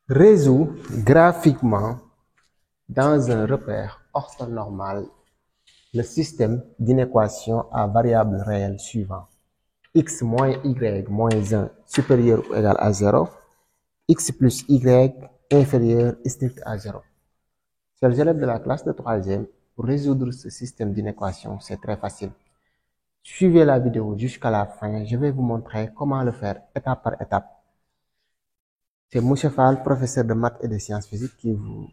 Résout graphiquement dans un repère orthonormal le système d'inéquations à variables réelles suivant: x moins y moins 1 supérieur ou égal à 0, x plus y inférieur strict à 0. Chers élèves de la classe de 3e, pour résoudre ce système d'inéquations, c'est très facile. Suivez la vidéo jusqu'à la fin, je vais vous montrer comment le faire étape par étape. C'est Moussa Fall, professeur de maths et de sciences physiques, qui vous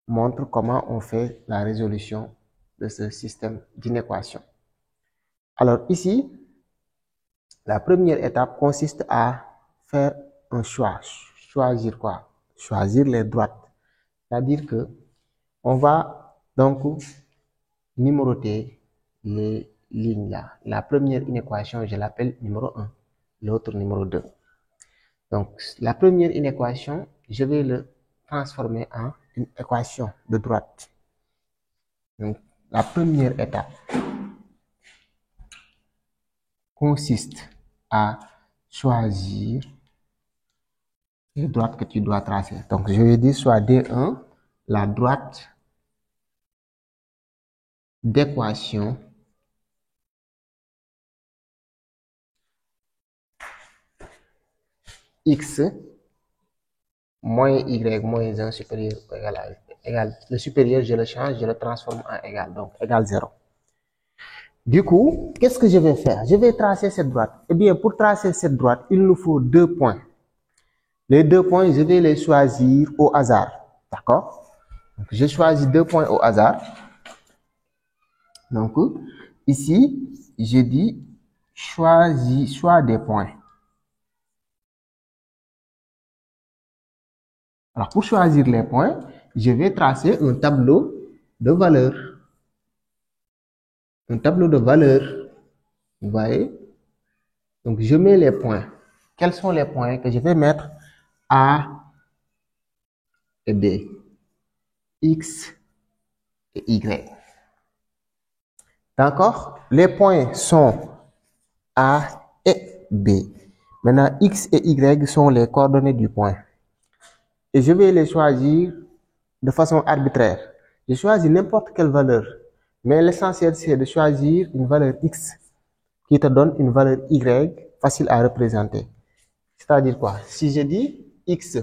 montre comment on fait la résolution de ce système d'inéquation. Alors ici, la première étape consiste à faire un choix. Choisir quoi? Choisir les droites. C'est-à-dire que on va donc numéroter les lignes là. La première inéquation, je l'appelle numéro 1, l'autre numéro 2. Donc, la première inéquation, je vais le transformer en une équation de droite. Donc, la première étape consiste à choisir les droites que tu dois tracer. Donc, je vais dire soit D1, la droite d'équation x moins y moins 1 supérieur ou égal. Le supérieur, je le change, je le transforme en égal. Donc, égal 0. Du coup, qu'est-ce que je vais faire? Je vais tracer cette droite. Eh bien, pour tracer cette droite, il nous faut 2 points. Les 2 points, je vais les choisir au hasard. D'accord? Donc, je choisis 2 points au hasard. Donc, ici, je dis choix des points. Alors, pour choisir les points, je vais tracer un tableau de valeurs. Un tableau de valeurs. Vous voyez? Donc, je mets les points. Quels sont les points que je vais mettre? A et B. X et Y. D'accord? Les points sont A et B. Maintenant, X et Y sont les coordonnées du point. Et je vais les choisir de façon arbitraire. Je choisis n'importe quelle valeur. Mais l'essentiel, c'est de choisir une valeur X qui te donne une valeur Y facile à représenter. C'est-à-dire quoi? Si je dis X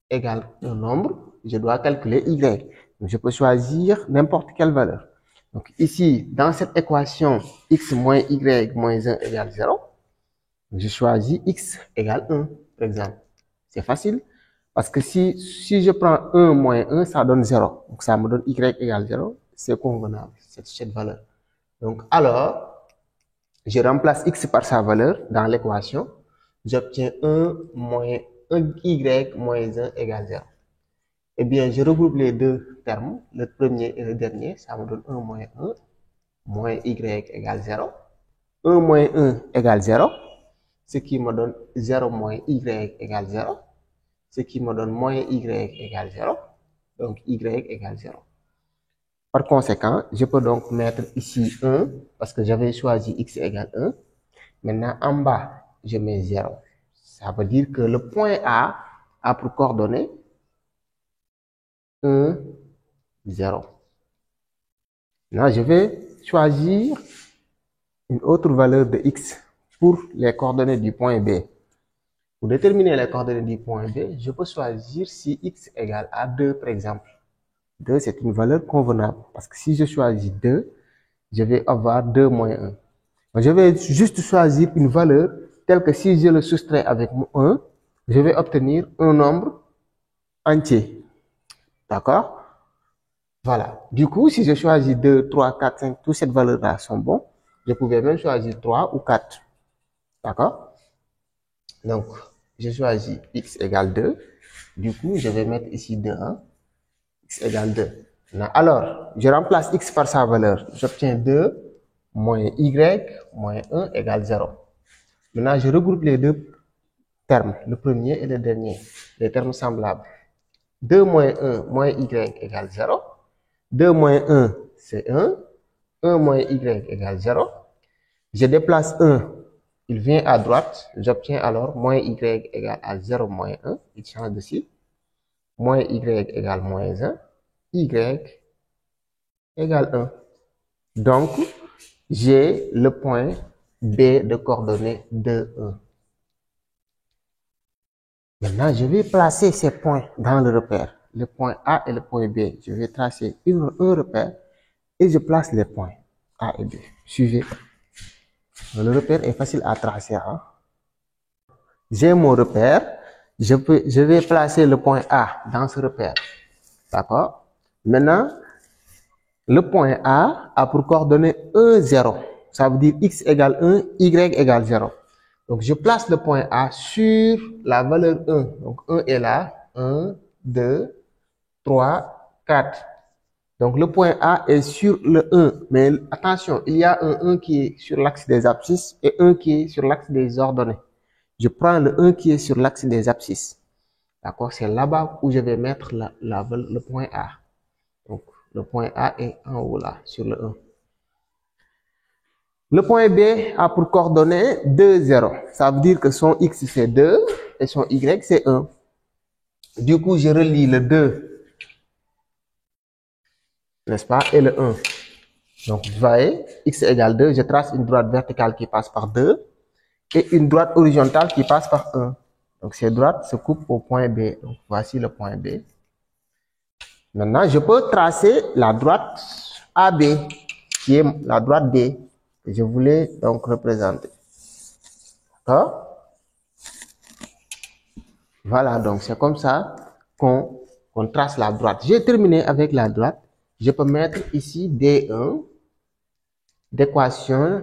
égale un nombre, je dois calculer Y. Donc, je peux choisir n'importe quelle valeur. Donc ici, dans cette équation, x moins y moins 1 égale 0, je choisis x égale 1, par exemple. C'est facile, parce que si je prends 1 moins 1, ça donne 0. Donc ça me donne y égale 0, c'est convenable, cette valeur. Donc alors, je remplace x par sa valeur dans l'équation, j'obtiens 1 moins 1 y moins 1 égale 0. Eh bien, je regroupe les deux termes, le premier et le dernier, ça me donne 1 moins 1, moins y égale 0. 1 moins 1 égale 0, ce qui me donne 0 moins y égale 0, ce qui me donne moins y égale 0, donc y égale 0. Par conséquent, je peux donc mettre ici 1, parce que j'avais choisi x égale 1. Maintenant, en bas, je mets 0. Ça veut dire que le point A pour coordonnée 1, 0. Maintenant, je vais choisir une autre valeur de x pour les coordonnées du point B. Pour déterminer les coordonnées du point B, je peux choisir si x égale à 2, par exemple. 2, c'est une valeur convenable. Parce que si je choisis 2, je vais avoir 2 moins 1. Donc, je vais juste choisir une valeur telle que si je le soustrais avec 1, je vais obtenir un nombre entier. D'accord? Voilà. Du coup, si je choisis 2, 3, 4, 5, toutes ces valeurs-là sont bons. Je pouvais même choisir 3 ou 4. D'accord? Donc, je choisis x égale 2. Du coup, je vais mettre ici 2, 1. X égale 2. Alors, je remplace x par sa valeur. J'obtiens 2 moins y moins 1 égale 0. Maintenant, je regroupe les deux termes, le premier et le dernier, les termes semblables. 2 moins 1 moins y égale 0. 2 moins 1, c'est 1. 1 moins y égale 0. Je déplace 1 il vient à droite, j'obtiens alors moins y égale à 0 moins 1, il change de signe, moins y égale moins 1, y égale 1. Donc, j'ai le point B de coordonnées 2, 1. Maintenant, je vais placer ces points dans le repère. Le point A et le point B. Je vais tracer un repère et je place les points A et B. Suivez. Le repère est facile à tracer. Hein? J'ai mon repère. Je vais placer le point A dans ce repère. D'accord? Maintenant, le point A a pour coordonnée 1, 0. Ça veut dire x égale 1, y égale 0. Donc, je place le point A sur la valeur 1. Donc, 1 est là. 1, 2, 3, 4. Donc, le point A est sur le 1. Mais attention, il y a un 1 qui est sur l'axe des abscisses et un qui est sur l'axe des ordonnées. Je prends le 1 qui est sur l'axe des abscisses. D'accord? C'est là-bas où je vais mettre le point A. Donc, le point A est en haut là, sur le 1. Le point B a pour coordonnée 2, 0. Ça veut dire que son x c'est 2 et son y c'est 1. Du coup, je relie le 2, n'est-ce pas, et le 1. Donc, vous voyez, x égale 2, je trace une droite verticale qui passe par 2 et une droite horizontale qui passe par 1. Donc, ces droites se coupent au point B. Donc, voici le point B. Maintenant, je peux tracer la droite AB, qui est la droite D, que je voulais donc représenter. D'accord? Voilà, donc c'est comme ça qu'on trace la droite. J'ai terminé avec la droite. Je peux mettre ici D1 d'équation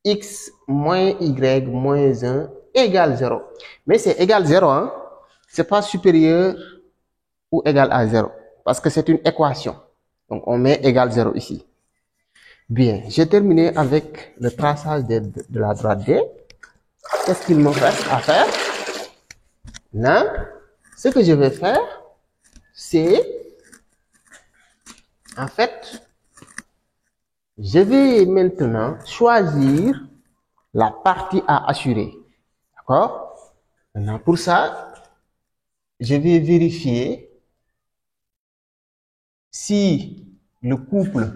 x moins y moins 1 égale 0. Mais c'est égal 0, hein? C'est pas supérieur ou égal à 0. Parce que c'est une équation. Donc, on met égal 0 ici. Bien, j'ai terminé avec le traçage de la droite D. Qu'est-ce qu'il me reste à faire? Là, ce que je vais faire, c'est, en fait, je vais maintenant choisir la partie à assurer. D'accord? Maintenant, pour ça, je vais vérifier si le couple...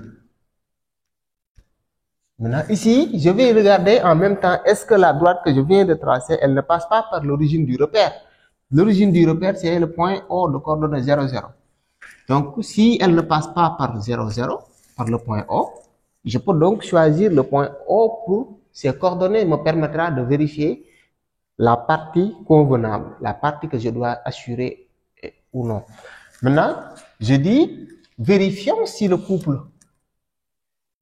Maintenant, ici, je vais regarder en même temps, est-ce que la droite que je viens de tracer, elle ne passe pas par l'origine du repère? L'origine du repère, c'est le point O de coordonnée 0, 0. Donc, si elle ne passe pas par 0, 0, par le point O, je peux donc choisir le point O pour ces coordonnées me permettra de vérifier la partie convenable, la partie que je dois assurer ou non. Maintenant, je dis, vérifions si le couple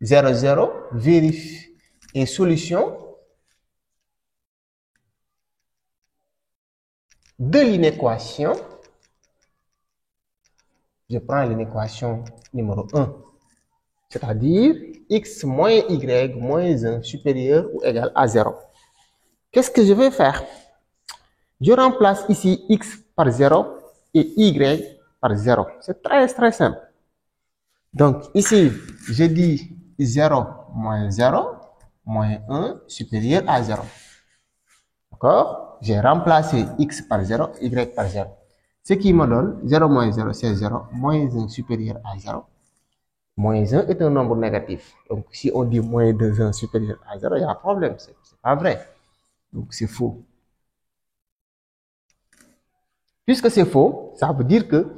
0, 0 vérifie et solution de l'inéquation. Je prends l'inéquation numéro 1, c'est-à-dire x moins y moins 1 supérieur ou égal à 0. Qu'est-ce que je vais faire? Je remplace ici x par 0 et y par 0. C'est très, très simple. Donc, ici, je dis 0 moins 0 moins 1 supérieur à 0. D'accord? J'ai remplacé x par 0, y par 0. Ce qui me donne 0 moins 0, c'est 0, moins 1 supérieur à 0. Moins 1 est un nombre négatif. Donc, si on dit moins 2, 1 supérieur à 0, il y a un problème. C'est pas vrai. Donc, c'est faux. Puisque c'est faux, ça veut dire que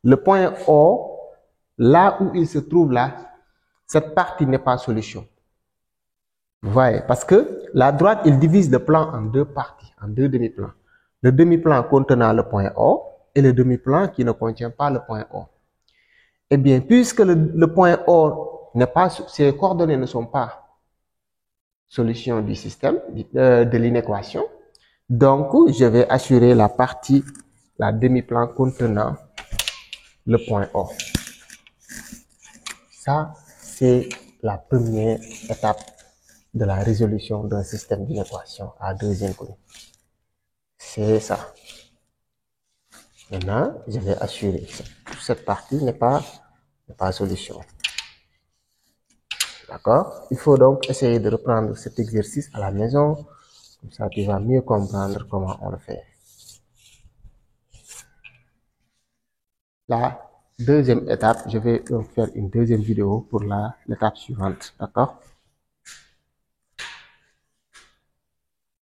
le point O, là où il se trouve là, cette partie n'est pas solution. Vous voyez, parce que la droite, il divise le plan en deux parties, en deux demi-plans. Le demi-plan contenant le point O et le demi-plan qui ne contient pas le point O. Eh bien, puisque le point O n'est pas, ses coordonnées ne sont pas solution du système, de l'inéquation, donc je vais assurer la partie, la demi-plan contenant le point O. Ça, c'est la première étape de la résolution d'un système d'inéquation à deux inconnus. C'est ça. Maintenant, je vais assurer que cette partie n'est pas solution. D'accord? Il faut donc essayer de reprendre cet exercice à la maison Comme ça, tu vas mieux comprendre comment on le fait. La deuxième étape, je vais donc faire une deuxième vidéo pour l'étape suivante. D'accord?